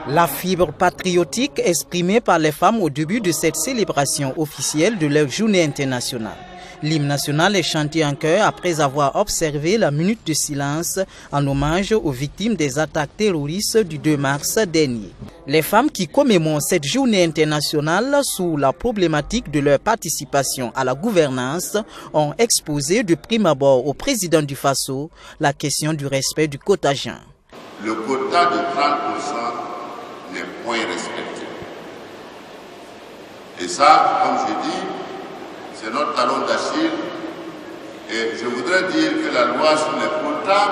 La fibre patriotique exprimée par les femmes au début de cette célébration officielle de leur journée internationale. L'hymne national est chanté en chœur après avoir observé la minute de silence en hommage aux victimes des attaques terroristes du 2 mars dernier. Les femmes qui commémorent cette journée internationale sous la problématique de leur participation à la gouvernance ont exposé de prime abord au président du Faso la question du respect du quota genre. Le quota de 30% n'est point respecté. Et ça, comme je dis, c'est notre talon d'Achille. Et je voudrais dire que la loi sur les quotas,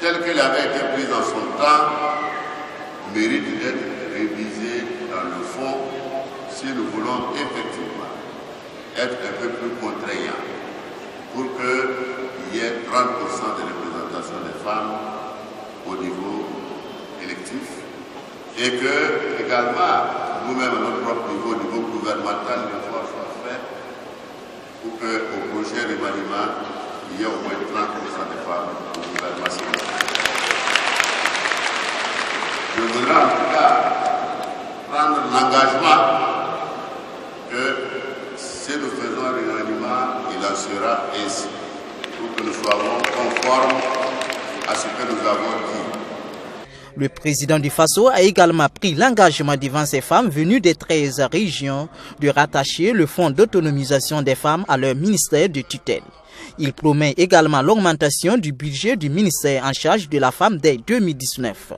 telle qu'elle avait été prise en son temps, mérite d'être révisée dans le fond si nous voulons effectivement être un peu plus contraignants pour qu'il y ait 30% de représentation des femmes au niveau électif et que également nous-mêmes à notre propre niveau, au niveau gouvernemental, l'effort soit fait pour qu'au prochain remaniement, il y ait au moins 30% de femmes au gouvernement sénatorial. Je voudrais en tout cas prendre l'engagement que si nous faisons un remaniement, il en sera ainsi pour que nous soyons conformes à ce que nous avons dit. Le président du Faso a également pris l'engagement devant ces femmes venues des 13 régions de rattacher le fonds d'autonomisation des femmes à leur ministère de tutelle. Il promet également l'augmentation du budget du ministère en charge de la femme dès 2019.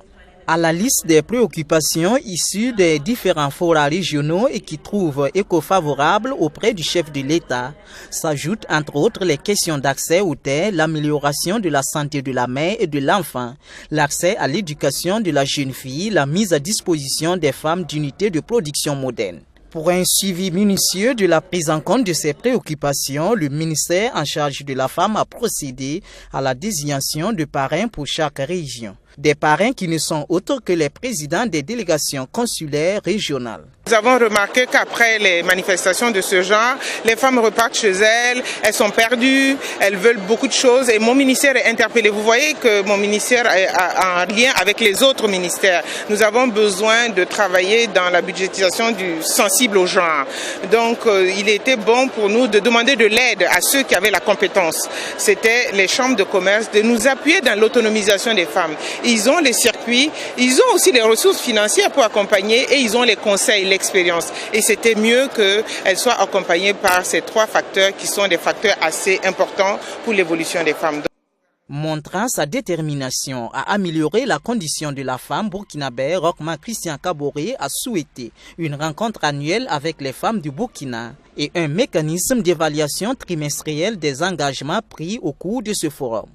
À la liste des préoccupations issues des différents forats régionaux et qui trouvent écho favorable auprès du chef de l'État, s'ajoutent entre autres les questions d'accès aux terres, l'amélioration de la santé de la mère et de l'enfant, l'accès à l'éducation de la jeune fille, la mise à disposition des femmes d'unités de production modernes. Pour un suivi minutieux de la prise en compte de ces préoccupations, le ministère en charge de la femme a procédé à la désignation de parrains pour chaque région. Des parrains qui ne sont autres que les présidents des délégations consulaires régionales. Nous avons remarqué qu'après les manifestations de ce genre, les femmes repartent chez elles sont perdues, elles veulent beaucoup de choses et mon ministère est interpellé. Vous voyez que mon ministère est en lien avec les autres ministères. Nous avons besoin de travailler dans la budgétisation sensible au genre. Donc il était bon pour nous de demander de l'aide à ceux qui avaient la compétence. C'était les chambres de commerce de nous appuyer dans l'autonomisation des femmes. Ils ont les circuits, ils ont aussi les ressources financières pour accompagner et ils ont les conseils, l'expérience. Et c'était mieux qu'elles soient accompagnées par ces 3 facteurs qui sont des facteurs assez importants pour l'évolution des femmes. Montrant sa détermination à améliorer la condition de la femme burkinabé, Rochma Christian Kaboré a souhaité une rencontre annuelle avec les femmes du Burkina et un mécanisme d'évaluation trimestrielle des engagements pris au cours de ce forum.